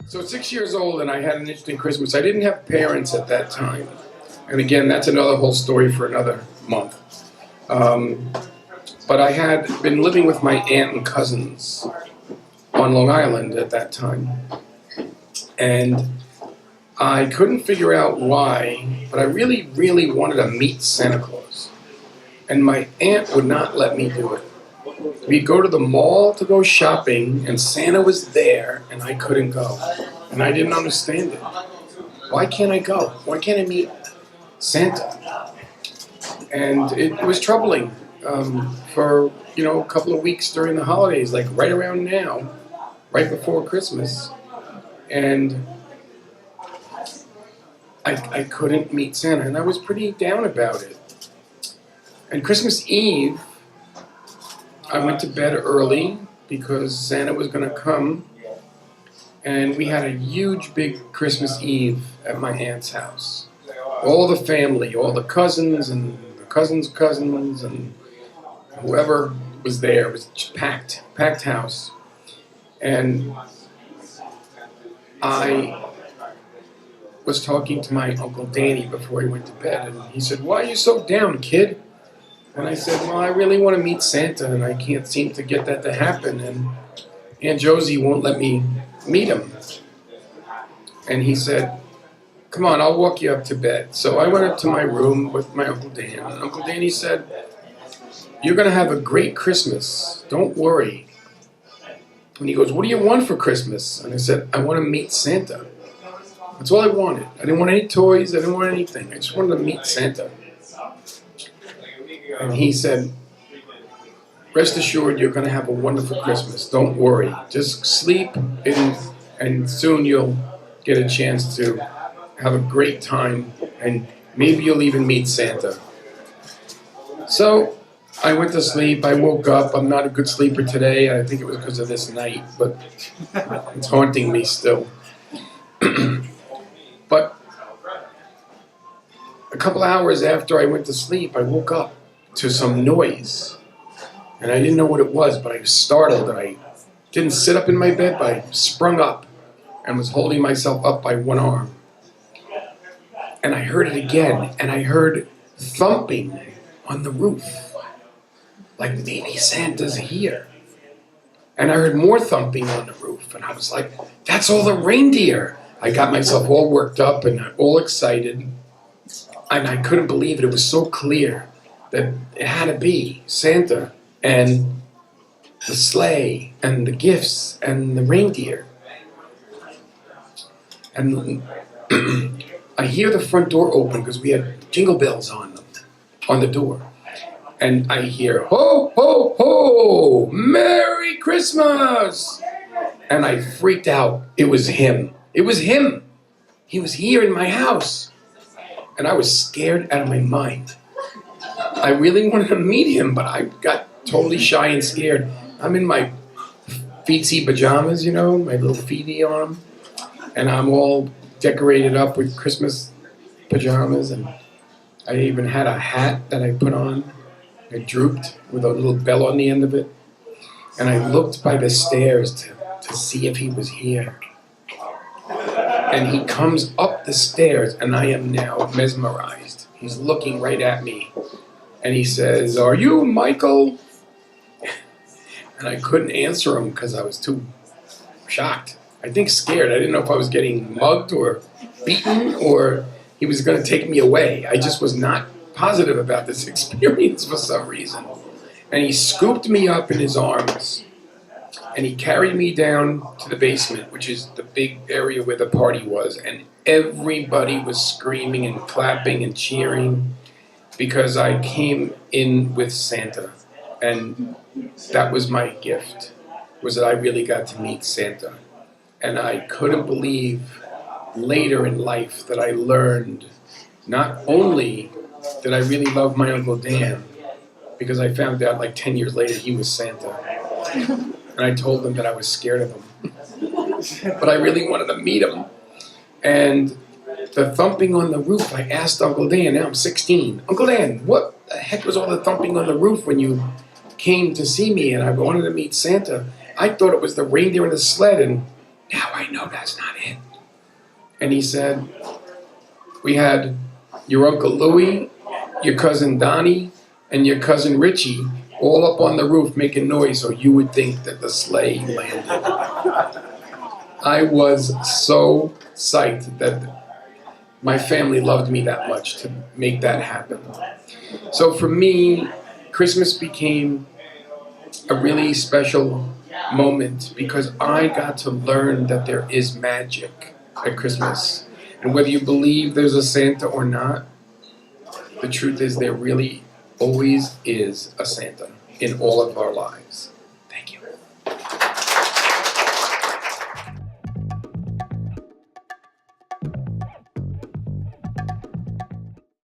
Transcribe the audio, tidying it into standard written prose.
So at 6 years old, and I had an interesting Christmas. I didn't have parents at that time. And again, that's another whole story for another month. But I had been living with my aunt and cousins on Long Island at that time. And I couldn't figure out why, but I really, really wanted to meet Santa Claus. And my aunt would not let me do it. We'd go to the mall to go shopping, and Santa was there, and I couldn't go. And I didn't understand it. Why can't I go? Why can't I meet Santa? And it was troubling for, a couple of weeks during the holidays, like right around now, right before Christmas. And I couldn't meet Santa, and I was pretty down about it. And Christmas Eve, I went to bed early because Santa was going to come, and we had a huge, big Christmas Eve at my aunt's house. All the family, all the cousins and the cousins' cousins and whoever was there. It was packed house. And I was talking to my Uncle Danny before he went to bed, and he said, "Why are you so down, kid?" And I said, "Well, I really want to meet Santa, and I can't seem to get that to happen, and Aunt Josie won't let me meet him." And he said, "Come on, I'll walk you up to bed." So I went up to my room with my Uncle Dan, and Uncle Danny said, "You're going to have a great Christmas. Don't worry." And he goes, "What do you want for Christmas?" And I said, "I want to meet Santa." That's all I wanted. I didn't want any toys. I didn't want anything. I just wanted to meet Santa. And he said, "Rest assured, you're going to have a wonderful Christmas. Don't worry. Just sleep, and soon you'll get a chance to have a great time, and maybe you'll even meet Santa." So I went to sleep. I woke up. I'm not a good sleeper today. I think it was because of this night, but it's haunting me still. But a couple hours after I went to sleep, I woke up to some noise. And I didn't know what it was, but I was startled, and I didn't sit up in my bed, but I sprung up and was holding myself up by one arm. And I heard it again, and I heard thumping on the roof, like maybe Santa's here. And I heard more thumping on the roof, and I was like, "That's all the reindeer." I got myself all worked up and all excited, and I couldn't believe it. It was so clear that it had to be Santa and the sleigh and the gifts and the reindeer. And I hear the front door open because we had jingle bells on the door. And I hear, "Ho, ho, ho, Merry Christmas!" And I freaked out. It was him. It was him. He was here in my house. And I was scared out of my mind. I really wanted to meet him, but I got totally shy and scared. I'm in my feetsy pajamas, my little feety on them. And I'm all decorated up with Christmas pajamas. And I even had a hat that I put on. It drooped with a little bell on the end of it. And I looked by the stairs to see if he was here. And he comes up the stairs, and I am now mesmerized. He's looking right at me. And he says, "Are you Michael?" And I couldn't answer him because I was too shocked. I think scared. I didn't know if I was getting mugged or beaten or he was going to take me away. I just was not positive about this experience for some reason. And he scooped me up in his arms, and he carried me down to the basement, which is the big area where the party was. And everybody was screaming and clapping and cheering because I came in with Santa. And that was my gift, was that I really got to meet Santa. And I couldn't believe later in life that I learned not only did I really love my Uncle Dan, because I found out like 10 years later he was Santa. And I told him that I was scared of him. But I really wanted to meet him. And the thumping on the roof, I asked Uncle Dan, now I'm 16, "Uncle Dan, what the heck was all the thumping on the roof when you came to see me and I wanted to meet Santa?" I thought it was the reindeer in the sled, and now I know that's not it. And he said, we had your Uncle Louie, your cousin Donnie, and your cousin Richie all up on the roof making noise so you would think that the sleigh landed. I was so psyched that my family loved me that much to make that happen. So for me, Christmas became a really special moment because I got to learn that there is magic at Christmas. And whether you believe there's a Santa or not, the truth is there really always is a Santa in all of our lives.